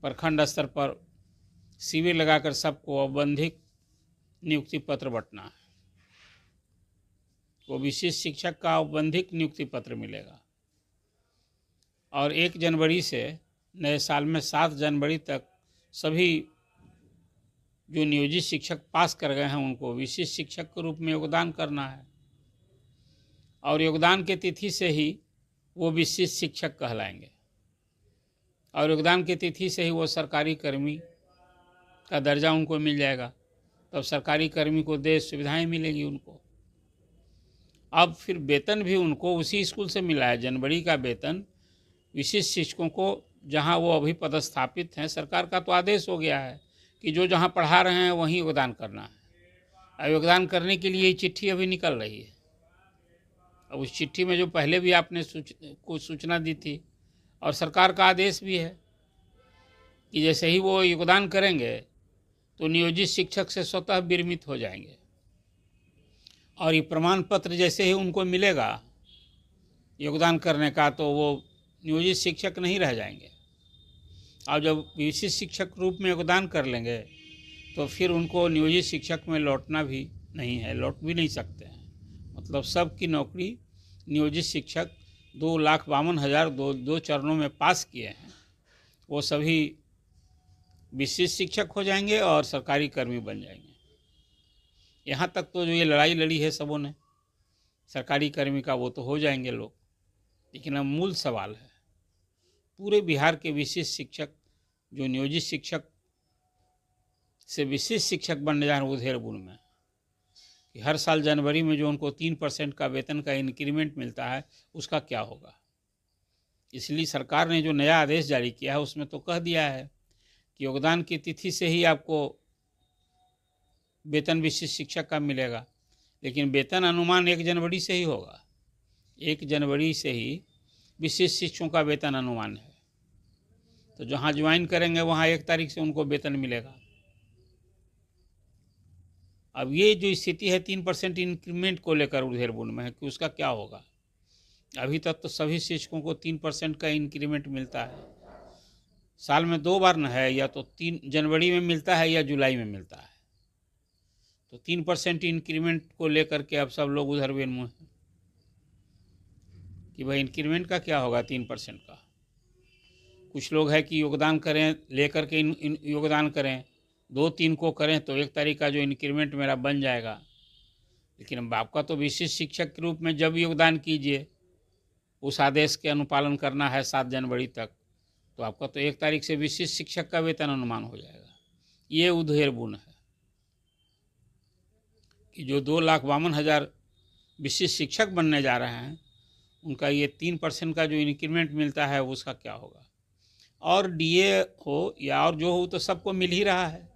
प्रखंड स्तर पर शिविर लगाकर सबको औपबंधिक नियुक्ति पत्र बंटना है। वो विशिष्ट शिक्षक का औपबंधिक नियुक्ति पत्र मिलेगा और 1 जनवरी से नए साल में 7 जनवरी तक सभी जो नियोजित शिक्षक पास कर गए हैं उनको विशिष्ट शिक्षक के रूप में योगदान करना है और योगदान की तिथि से ही वो विशिष्ट शिक्षक कहलाएंगे और योगदान की तिथि से ही वो सरकारी कर्मी का दर्जा उनको मिल जाएगा। तब सरकारी कर्मी को देश सुविधाएं मिलेंगी उनको। अब फिर वेतन भी उनको उसी स्कूल से मिला है। जनवरी का वेतन विशिष्ट शिक्षकों को जहां वो अभी पदस्थापित हैं, सरकार का तो आदेश हो गया है कि जो जहां पढ़ा रहे हैं वहीं योगदान करना है। अब योगदान करने के लिए चिट्ठी अभी निकल रही है। अब उस चिट्ठी में जो पहले भी आपने सूचना दी थी और सरकार का आदेश भी है कि जैसे ही वो योगदान करेंगे तो नियोजित शिक्षक से स्वतः विरमित हो जाएंगे और ये प्रमाण पत्र जैसे ही उनको मिलेगा योगदान करने का तो वो नियोजित शिक्षक नहीं रह जाएंगे। और जब विशिष्ट शिक्षक रूप में योगदान कर लेंगे तो फिर उनको नियोजित शिक्षक में लौटना भी नहीं है, लौट भी नहीं सकते हैं। मतलब सबकी नौकरी नियोजित शिक्षक 2,52,000 दो चरणों में पास किए हैं वो सभी विशिष्ट शिक्षक हो जाएंगे और सरकारी कर्मी बन जाएंगे। यहाँ तक तो जो ये लड़ाई लड़ी है सबों ने सरकारी कर्मी का वो तो हो जाएंगे लोग। लेकिन अब मूल सवाल है पूरे बिहार के विशिष्ट शिक्षक जो नियोजित शिक्षक से विशिष्ट शिक्षक बनने जा रहे हैं उधेड़बुन में कि हर साल जनवरी में जो उनको 3% का वेतन का इंक्रीमेंट मिलता है उसका क्या होगा। इसलिए सरकार ने जो नया आदेश जारी किया है उसमें तो कह दिया है कि योगदान की तिथि से ही आपको वेतन विशिष्ट शिक्षक का मिलेगा, लेकिन वेतन अनुमान 1 जनवरी से ही होगा। 1 जनवरी से ही विशिष्ट शिक्षकों का वेतन अनुमान है। तो जहाँ ज्वाइन करेंगे वहाँ 1 तारीख से उनको वेतन मिलेगा। अब ये जो स्थिति है 3% इंक्रीमेंट को लेकर उधेड़बुन में है कि उसका क्या होगा। अभी तक तो सभी शिक्षकों को 3% का इंक्रीमेंट मिलता है। साल में 2 बार न है, या तो 3 जनवरी में मिलता है या जुलाई में मिलता है। तो 3% इंक्रीमेंट को लेकर के अब सब लोग उधर बेनमुह हैं कि भाई इंक्रीमेंट का क्या होगा 3% का। कुछ लोग है कि योगदान करें लेकर के योगदान करें 2-3 को करें तो 1 तारीख का जो इंक्रीमेंट मेरा बन जाएगा। लेकिन अब आपका तो विशिष्ट शिक्षक के रूप में जब योगदान कीजिए उस आदेश के अनुपालन करना है 7 जनवरी तक, तो आपका तो 1 तारीख से विशिष्ट शिक्षक का वेतन अनुमान हो जाएगा। ये उधेड़बुन है कि जो 2,52,000 विशिष्ट शिक्षक बनने जा रहे हैं उनका ये 3% का जो इंक्रीमेंट मिलता है उसका क्या होगा। और डीए हो या और जो हो तो सबको मिल ही रहा है।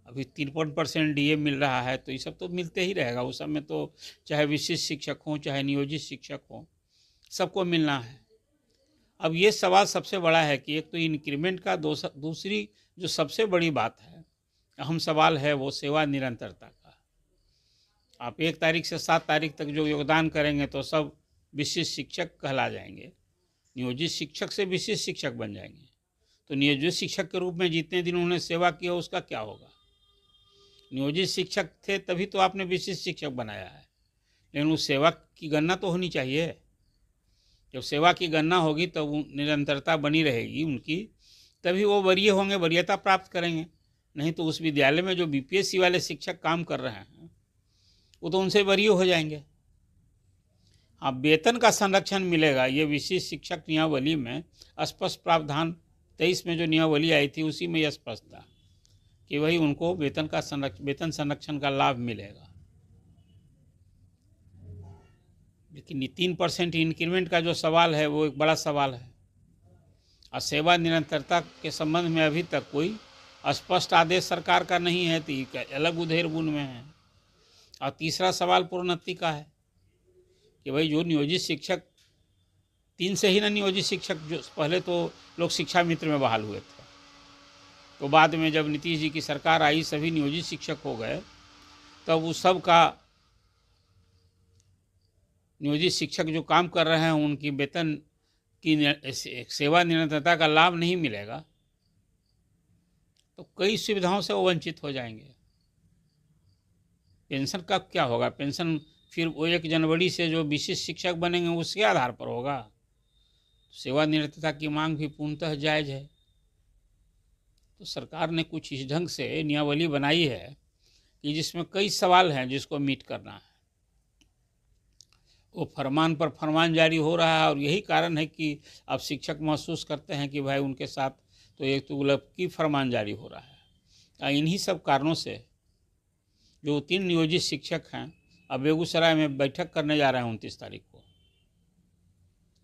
अभी 53% डीए मिल रहा है तो ये सब तो मिलते ही रहेगा। उस सब में तो चाहे विशिष्ट शिक्षक हों चाहे नियोजित शिक्षक हों सबको मिलना है। अब ये सवाल सबसे बड़ा है कि एक तो इंक्रीमेंट का, दूसरी जो सबसे बड़ी बात है अहम सवाल है वो सेवा निरंतरता का। आप 1 तारीख से 7 तारीख तक जो योगदान करेंगे तो सब विशिष्ट शिक्षक कहला जाएंगे, नियोजित शिक्षक से विशिष्ट शिक्षक बन जाएंगे। तो नियोजित शिक्षक के रूप में जितने दिन उन्होंने सेवा किया उसका क्या होगा। नियोजित शिक्षक थे तभी तो आपने विशिष्ट शिक्षक बनाया है, लेकिन उस सेवा की गणना तो होनी चाहिए। जब सेवा की गणना होगी तो निरंतरता बनी रहेगी उनकी, तभी वो वरीय होंगे, वरीयता प्राप्त करेंगे। नहीं तो उस विद्यालय में जो बीपीएससी वाले शिक्षक काम कर रहे हैं वो तो उनसे वरीय हो जाएंगे। हाँ, वेतन का संरक्षण मिलेगा। ये विशिष्ट शिक्षक नियमावली में स्पष्ट प्रावधान 23 में जो नियमावली आई थी उसी में यह स्पष्ट था कि वही उनको वेतन संरक्षण का लाभ मिलेगा। लेकिन 3% इंक्रीमेंट का जो सवाल है वो एक बड़ा सवाल है और सेवा निरंतरता के संबंध में अभी तक कोई स्पष्ट आदेश सरकार का नहीं है, तो ये अलग उधेड़बुन में है। और तीसरा सवाल प्रोन्नति का है कि भाई जो नियोजित शिक्षक 3 से ही ना नियोजित शिक्षक जो पहले तो लोग शिक्षा मित्र में बहाल हुए थे, तो बाद में जब नीतीश जी की सरकार आई सभी नियोजित शिक्षक हो गए, तब उस सब का नियोजित शिक्षक जो काम कर रहे हैं उनकी वेतन की सेवा निरंतरता का लाभ नहीं मिलेगा। तो कई सुविधाओं से वो वंचित हो जाएंगे। पेंशन का क्या होगा? पेंशन फिर वो 1 जनवरी से जो विशिष्ट शिक्षक बनेंगे उसके आधार पर होगा। सेवानिवृत्तता की मांग भी पूर्णतः जायज़ है। तो सरकार ने कुछ इस ढंग से नियमावली बनाई है कि जिसमें कई सवाल हैं जिसको मीट करना है। वो फरमान पर फरमान जारी हो रहा है और यही कारण है कि अब शिक्षक महसूस करते हैं कि भाई उनके साथ तो एक तुगलकी फरमान जारी हो रहा है। इन्हीं सब कारणों से जो 3 नियोजित शिक्षक हैं अब बेगूसराय में बैठक करने जा रहे हैं 29 तारीख को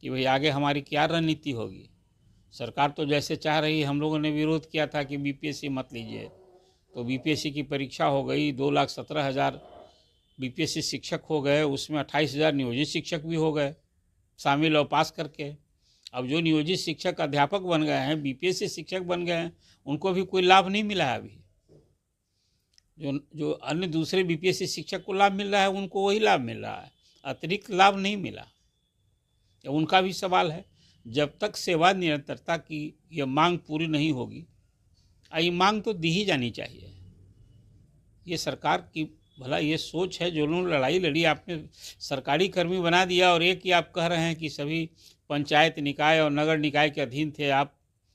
कि भाई आगे हमारी क्या रणनीति होगी। सरकार तो जैसे चाह रही है, हम लोगों ने विरोध किया था कि बीपीएससी मत लीजिए, तो बीपीएससी की परीक्षा हो गई, 2,17,000 बीपीएससी शिक्षक हो गए, उसमें 28,000 नियोजित शिक्षक भी हो गए शामिल और पास करके। अब जो नियोजित शिक्षक अध्यापक बन गए हैं, बीपीएससी शिक्षक बन गए हैं, उनको भी कोई लाभ नहीं मिला है अभी। जो अन्य दूसरे बीपीएससी शिक्षक को लाभ मिल रहा है उनको वही लाभ मिल रहा है, अतिरिक्त लाभ नहीं मिला। उनका भी सवाल है, जब तक सेवा निरंतरता की यह मांग पूरी नहीं होगी, ये मांग तो दी ही जानी चाहिए। ये सरकार की भला ये सोच है, जो लोग लड़ाई लड़ी आपने सरकारी कर्मी बना दिया और एक ही आप कह रहे हैं कि सभी पंचायत निकाय और नगर निकाय के अधीन थे, आप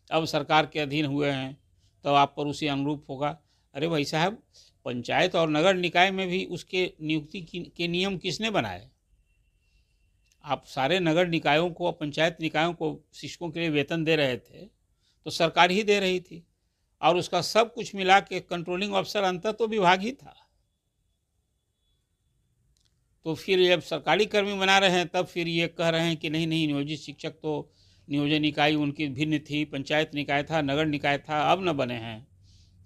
अब सरकार के अधीन हुए हैं तो आप पर उसी अनुरूप होगा। अरे भाई साहब, पंचायत और नगर निकाय में भी उसके नियुक्ति के नियम किसने बनाए? आप सारे नगर निकायों को और पंचायत निकायों को शिक्षकों के लिए वेतन दे रहे थे तो सरकार ही दे रही थी, और उसका सब कुछ मिला के कंट्रोलिंग ऑफिसर अंतर तो विभाग ही था। तो फिर जब सरकारी कर्मी बना रहे हैं तब फिर ये कह रहे हैं कि नहीं नहीं, नियोजित शिक्षक तो नियोजन इकाई उनकी भिन्न थी, पंचायत निकाय था, नगर निकाय था, अब न बने हैं।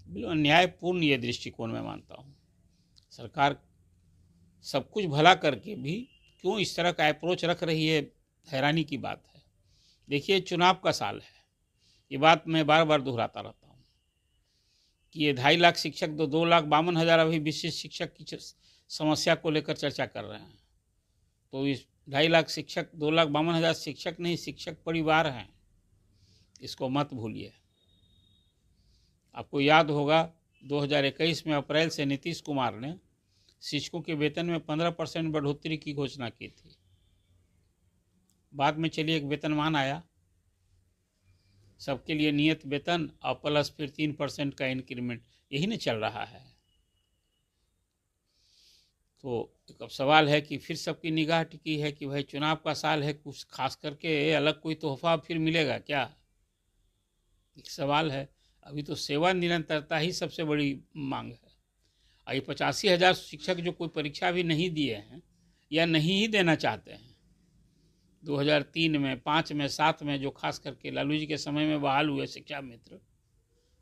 बिल्कुल अन्यायपूर्ण ये दृष्टिकोण मैं मानता हूँ। सरकार सब कुछ भला करके भी क्यों इस तरह का अप्रोच रख रही है, हैरानी की बात है। देखिए, चुनाव का साल है, ये बात मैं बार बार दोहराता रहता हूँ कि ये 2.5 लाख शिक्षक 2,52,000 अभी विशिष्ट शिक्षक की समस्या को लेकर चर्चा कर रहे हैं। तो इस 2.5 लाख शिक्षक 2,52,000 शिक्षक नहीं, शिक्षक परिवार हैं, इसको मत भूलिए। आपको याद होगा 2021 में अप्रैल से नीतीश कुमार ने शिक्षकों के वेतन में 15% बढ़ोतरी की घोषणा की थी। बाद में चलिए एक वेतनमान आया, सबके लिए नियत वेतन और प्लस फिर 3% का इंक्रीमेंट, यही नहीं चल रहा है। तो अब सवाल है कि फिर सबकी निगाह टिकी है कि भाई चुनाव का साल है, कुछ खास करके अलग कोई तोहफा फिर मिलेगा क्या, एक सवाल है। अभी तो सेवा निरंतरता ही सबसे बड़ी मांग है। ये 85,000 शिक्षक जो कोई परीक्षा भी नहीं दिए हैं या नहीं ही देना चाहते हैं, 2003 में, 5 में, 7 में जो खास करके लालू जी के समय में बहाल हुए शिक्षा मित्र,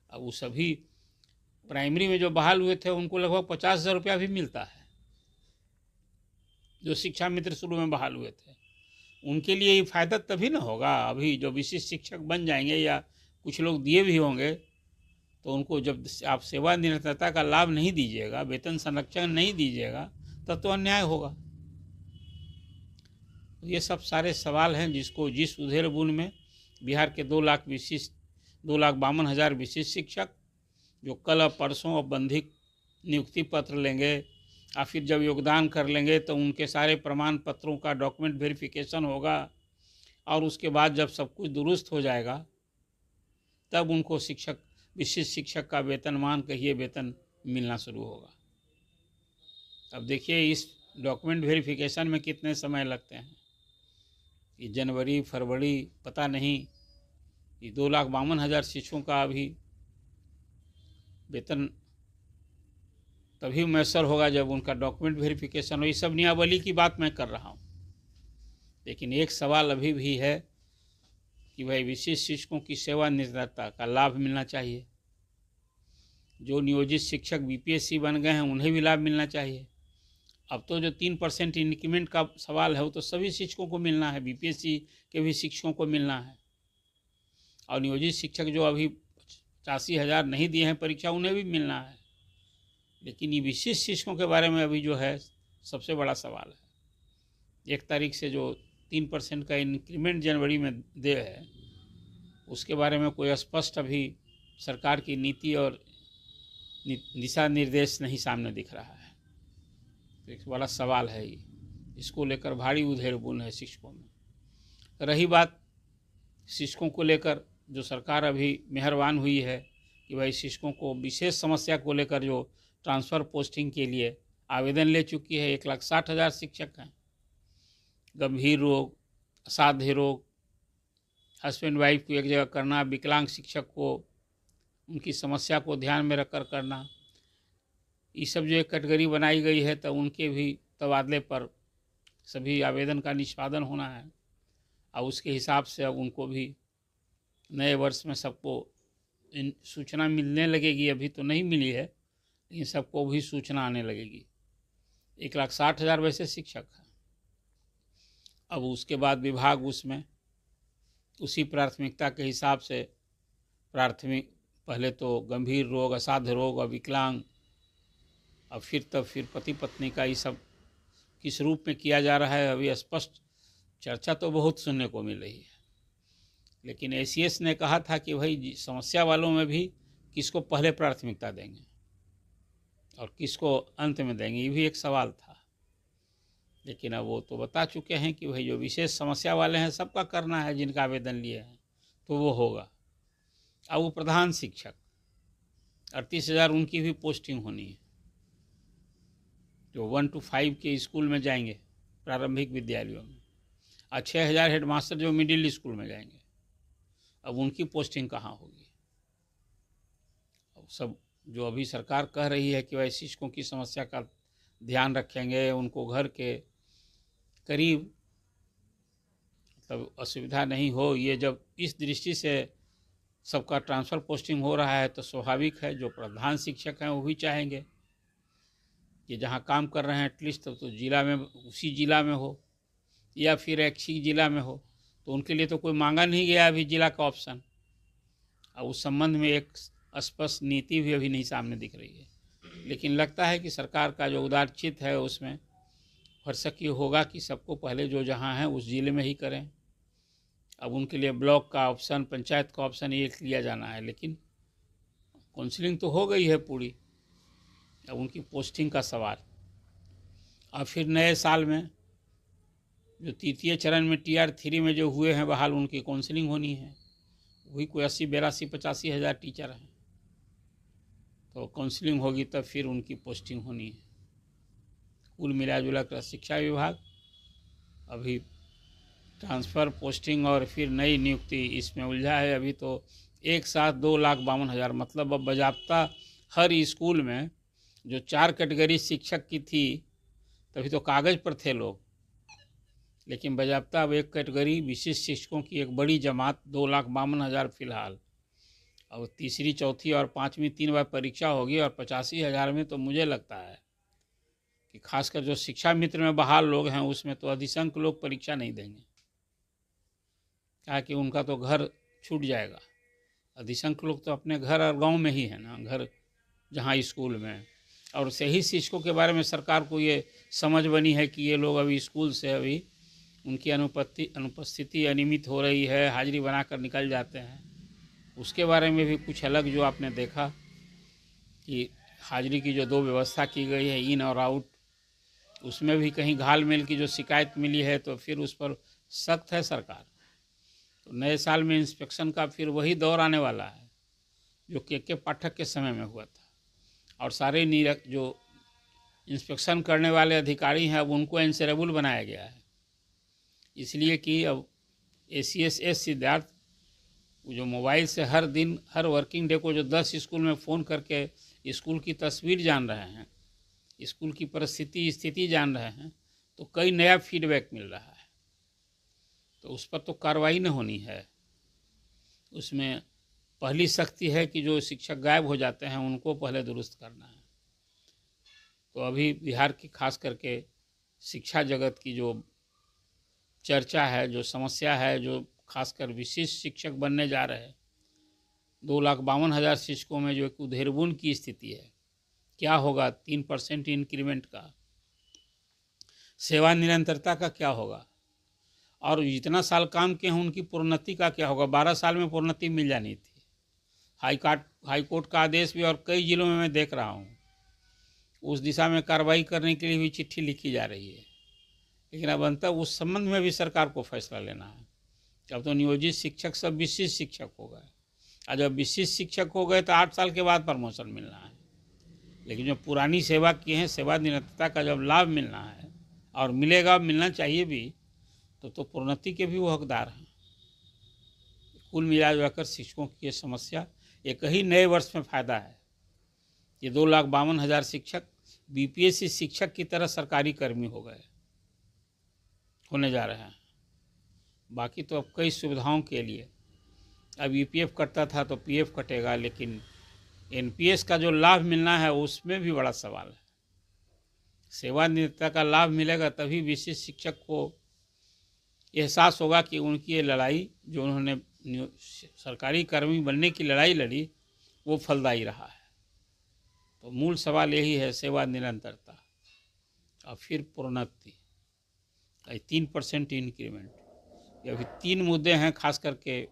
अब वो सभी प्राइमरी में जो बहाल हुए थे उनको लगभग 50,000 रुपया भी मिलता है। जो शिक्षा मित्र शुरू में बहाल हुए थे उनके लिए ये फ़ायदा तभी ना होगा। अभी जो विशिष्ट शिक्षक बन जाएंगे या कुछ लोग दिए भी होंगे तो उनको जब आप सेवा निरंतरता का लाभ नहीं दीजिएगा, वेतन संरक्षण नहीं दीजिएगा, तब तो अन्याय होगा। तो ये सब सारे सवाल हैं जिसको जिस उधेड़ बुन में बिहार के 2,52,000 विशिष्ट शिक्षक जो कल और परसों औपबंधिक नियुक्ति पत्र लेंगे और फिर जब योगदान कर लेंगे तो उनके सारे प्रमाण पत्रों का डॉक्यूमेंट वेरिफिकेशन होगा और उसके बाद जब सब कुछ दुरुस्त हो जाएगा तब उनको विशिष्ट शिक्षक का वेतनमान कहिए वेतन मिलना शुरू होगा। अब देखिए इस डॉक्यूमेंट वेरिफिकेशन में कितने समय लगते हैं, कि जनवरी फरवरी पता नहीं, कि 2,52,000 शिक्षकों का अभी वेतन तभी मैसर होगा जब उनका डॉक्यूमेंट वेरिफिकेशन हो। ये सब नियमावली की बात मैं कर रहा हूँ, लेकिन एक सवाल अभी भी है कि भाई विशिष्ट शिक्षकों की सेवा निरंतरता का लाभ मिलना चाहिए। जो नियोजित शिक्षक बीपीएससी बन गए हैं उन्हें भी लाभ मिलना चाहिए। अब तो जो 3% इंक्रीमेंट का सवाल है वो तो सभी शिक्षकों को मिलना है, बीपीएससी के भी शिक्षकों को मिलना है, और नियोजित शिक्षक जो अभी 85,000 नहीं दिए हैं परीक्षा उन्हें भी मिलना है। लेकिन ये विशिष्ट शिक्षकों के बारे में अभी जो है सबसे बड़ा सवाल है। 1 तारीख से जो 3% का इंक्रीमेंट जनवरी में दे है उसके बारे में कोई स्पष्ट अभी सरकार की नीति और दिशा निर्देश नहीं सामने दिख रहा है। तो एक बड़ा सवाल है ये, इसको लेकर भारी उधेड़-बुन है शिक्षकों में। रही बात शिक्षकों को लेकर, जो सरकार अभी मेहरबान हुई है कि भाई शिक्षकों को विशेष समस्या को लेकर जो ट्रांसफ़र पोस्टिंग के लिए आवेदन ले चुकी है, 1,60,000 शिक्षक हैं। गंभीर रोग, असाध्य रोग, हस्बैंड वाइफ को एक जगह करना, विकलांग शिक्षक को उनकी समस्या को ध्यान में रखकर करना, ये सब जो एक कैटेगरी बनाई गई है, तो उनके भी तबादले पर सभी आवेदन का निष्पादन होना है। और उसके हिसाब से अब उनको भी नए वर्ष में सबको इन सूचना मिलने लगेगी। अभी तो नहीं मिली है, लेकिन सबको भी सूचना आने लगेगी। 1,60,000 वैसे शिक्षक हैं। अब उसके बाद विभाग उसमें उसी प्राथमिकता के हिसाब से प्राथमिक, पहले तो गंभीर रोग, असाध्य रोग और विकलांग, और फिर पति पत्नी का ये सब किस रूप में किया जा रहा है, अभी स्पष्ट चर्चा तो बहुत सुनने को मिल रही है। लेकिन एसीएस ने कहा था कि भाई समस्या वालों में भी किसको पहले प्राथमिकता देंगे और किसको अंत में देंगे, ये भी एक सवाल था। लेकिन अब वो तो बता चुके हैं कि भाई जो विशेष समस्या वाले हैं सबका करना है, जिनका आवेदन लिए हैं तो वो होगा। अब वो प्रधान शिक्षक 38,000 उनकी भी पोस्टिंग होनी है, जो 1 to 5 के स्कूल में जाएंगे प्रारंभिक विद्यालयों में, और 6,000 हेडमास्टर जो मिडिल स्कूल में जाएंगे। अब उनकी पोस्टिंग कहाँ होगी? अब सब जो अभी सरकार कह रही है कि भाई शिक्षकों की समस्या का ध्यान रखेंगे, उनको घर के करीब मतलब असुविधा नहीं हो, ये जब इस दृष्टि से सबका ट्रांसफ़र पोस्टिंग हो रहा है तो स्वाभाविक है जो प्रधान शिक्षक हैं वो भी चाहेंगे कि जहाँ काम कर रहे हैं एटलीस्ट तो जिला में, उसी जिला में हो या फिर एक ही जिला में हो। तो उनके लिए तो कोई मांगा नहीं गया अभी जिला का ऑप्शन। और उस संबंध में एक स्पष्ट नीति भी अभी नहीं सामने दिख रही है। लेकिन लगता है कि सरकार का जो उदारचित है उसमें भरसक ये होगा कि सबको पहले जो जहाँ है उस ज़िले में ही करें। अब उनके लिए ब्लॉक का ऑप्शन, पंचायत का ऑप्शन ये लिया जाना है, लेकिन काउंसलिंग तो हो गई है पूरी। अब उनकी पोस्टिंग का सवाल। और फिर नए साल में जो तृतीय चरण में TR 3 में जो हुए हैं बहाल, उनकी काउंसलिंग होनी है। वही कोई 80, 82, 85 हज़ार टीचर हैं, तो काउंसलिंग होगी तब फिर उनकी पोस्टिंग होनी है। कुल मिला जुला कर शिक्षा विभाग अभी ट्रांसफ़र, पोस्टिंग और फिर नई नियुक्ति इसमें उलझा है। अभी तो एक साथ 2,52,000, मतलब अब बजाबता हर स्कूल में जो 4 कैटेगरी शिक्षक की थी तभी तो कागज़ पर थे लोग, लेकिन बजाबता अब एक कैटेगरी विशिष्ट शिक्षकों की एक बड़ी जमात 2,52,000 फिलहाल। और तीसरी, चौथी और पाँचवीं 3 बार परीक्षा होगी और 85,000 में तो मुझे लगता है कि खासकर जो शिक्षा मित्र में बहाल लोग हैं उसमें तो अधिसंख्य लोग परीक्षा नहीं देंगे, क्या कि उनका तो घर छूट जाएगा। अधिसंख्य लोग तो अपने घर और गांव में ही है ना, घर जहां स्कूल में। और सही शिक्षकों के बारे में सरकार को ये समझ बनी है कि ये लोग अभी स्कूल से अभी उनकी अनुपस्थिति अनियमित हो रही है, हाजिरी बनाकर निकल जाते हैं। उसके बारे में भी कुछ अलग जो आपने देखा कि हाजिरी की जो 2 व्यवस्था की गई है, इन और आउट, उसमें भी कहीं घाल मेल की जो शिकायत मिली है तो फिर उस पर सख्त है सरकार। तो नए साल में इंस्पेक्शन का फिर वही दौर आने वाला है जो के पाठक के समय में हुआ था। और सारे जो इंस्पेक्शन करने वाले अधिकारी हैं अब उनको एंसरेबल बनाया गया है, इसलिए कि अब ACS सिद्धार्थ जो मोबाइल से हर दिन, हर वर्किंग डे को जो 10 स्कूल में फ़ोन करके स्कूल की तस्वीर जान रहे हैं, स्कूल की परिस्थिति स्थिति जान रहे हैं, तो कई नया फीडबैक मिल रहा है। तो उस पर तो कार्रवाई न होनी है। उसमें पहली सख्ती है कि जो शिक्षक गायब हो जाते हैं उनको पहले दुरुस्त करना है। तो अभी बिहार की खास करके शिक्षा जगत की जो चर्चा है, जो समस्या है, जो खासकर विशिष्ट शिक्षक बनने जा रहे हैं, 2,52,000 शिक्षकों में जो एक उधेड़बुन की स्थिति है, क्या होगा? 3% इंक्रीमेंट का, सेवा निरंतरता का क्या होगा? और जितना साल काम किए हैं उनकी प्रोन्नति का क्या होगा? 12 साल में प्रोन्नति मिल जानी थी, हाई कोर्ट का आदेश भी और कई जिलों में मैं देख रहा हूँ, उस दिशा में कार्रवाई करने के लिए भी चिट्ठी लिखी जा रही है। लेकिन अब अंततः उस संबंध में भी सरकार को फैसला लेना है। अब तो नियोजित शिक्षक सब विशिष्ट शिक्षक हो गए, और जब विशिष्ट शिक्षक हो गए तो 8 साल के बाद प्रमोशन मिलना है। लेकिन जो पुरानी सेवा की हैं, सेवा निरंतरता का जब लाभ मिलना है और मिलेगा, मिलना चाहिए भी, तो प्रोन्नति के भी वो हकदार हैं। कुल मिलाकर शिक्षकों की ये समस्या एक ही नए वर्ष में फ़ायदा है। ये 2,52,000 शिक्षक बीपीएससी शिक्षक की तरह सरकारी कर्मी होने जा रहे हैं। बाकी तो अब कई सुविधाओं के लिए अब ईपीएफ कटता था तो पीएफ कटेगा, लेकिन एनपीएस का जो लाभ मिलना है उसमें भी बड़ा सवाल है। सेवानिवृत्ति का लाभ मिलेगा तभी विशिष्ट शिक्षक को एहसास होगा कि उनकी ये लड़ाई, जो उन्होंने सरकारी कर्मी बनने की लड़ाई लड़ी, वो फलदायी रहा है। तो मूल सवाल यही है, सेवा निरंतरता और फिर प्रोन्नति, 3% इंक्रीमेंट। ये अभी 3 मुद्दे हैं, खास करके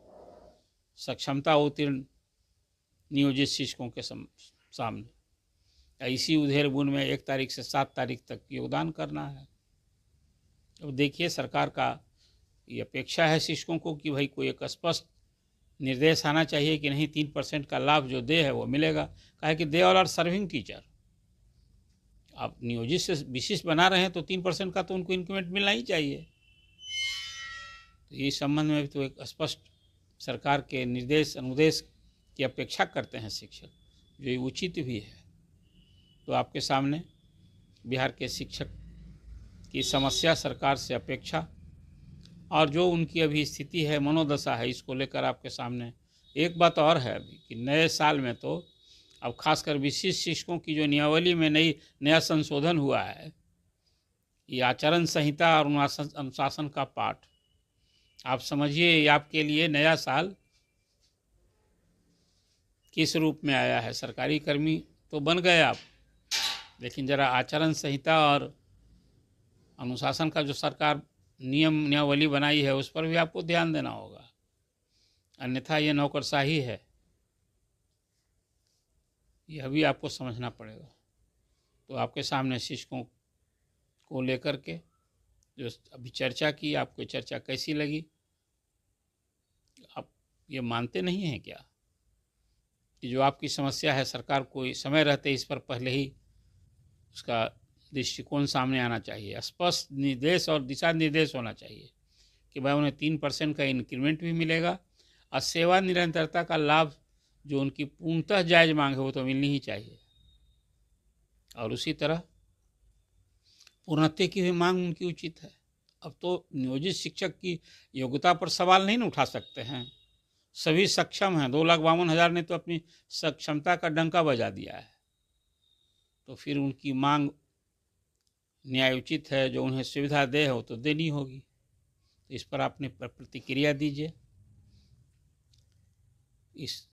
सक्षमता उत्तीर्ण नियोजित शिक्षकों के सामने। इसी उधेड़ बुन में 1 तारीख से 7 तारीख तक योगदान करना है। अब देखिए, सरकार का ये अपेक्षा है शिक्षकों को कि भाई कोई एक स्पष्ट निर्देश आना चाहिए कि नहीं, 3% का लाभ जो दे है वो मिलेगा। काहे कि they all are serving teacher. आप नियोजित से विशिष्ट बना रहे हैं तो 3% का तो उनको इंक्रीमेंट मिलना ही चाहिए। तो इस संबंध में भी तो एक स्पष्ट सरकार के निर्देश अनुदेश की अपेक्षा करते हैं शिक्षक, जो उचित भी है। तो आपके सामने बिहार के शिक्षक की समस्या, सरकार से अपेक्षा और जो उनकी अभी स्थिति है, मनोदशा है, इसको लेकर आपके सामने एक बात और है अभी कि नए साल में तो अब खासकर विशिष्ट शिक्षकों की जो नियमावली में नया संशोधन हुआ है, ये आचरण संहिता और अनुशासन का पाठ, आप समझिए आपके लिए नया साल किस रूप में आया है। सरकारी कर्मी तो बन गए आप, लेकिन ज़रा आचरण संहिता और अनुशासन का जो सरकार नियमावली बनाई है उस पर भी आपको ध्यान देना होगा, अन्यथा ये नौकरशाही है, यह भी आपको समझना पड़ेगा। तो आपके सामने शिक्षकों को लेकर के जो अभी चर्चा की, आपको चर्चा कैसी लगी? आप ये मानते नहीं हैं क्या कि जो आपकी समस्या है, सरकार को समय रहते इस पर पहले ही उसका दृष्टिकोण सामने आना चाहिए, स्पष्ट निर्देश और दिशा निर्देश होना चाहिए कि भाई उन्हें 3% का इंक्रीमेंट भी मिलेगा और सेवा निरंतरता का लाभ जो उनकी पूर्णतः जायज़ मांग है वो तो मिलनी ही चाहिए। और उसी तरह प्रोन्नति की भी मांग उनकी उचित है। अब तो नियोजित शिक्षक की योग्यता पर सवाल नहीं न उठा सकते हैं, सभी सक्षम हैं। 2,52,000 ने तो अपनी सक्षमता का डंका बजा दिया है। तो फिर उनकी मांग न्यायोचित है, जो उन्हें सुविधा दे हो तो देनी होगी। तो इस पर आपने प्रतिक्रिया दीजिए। इस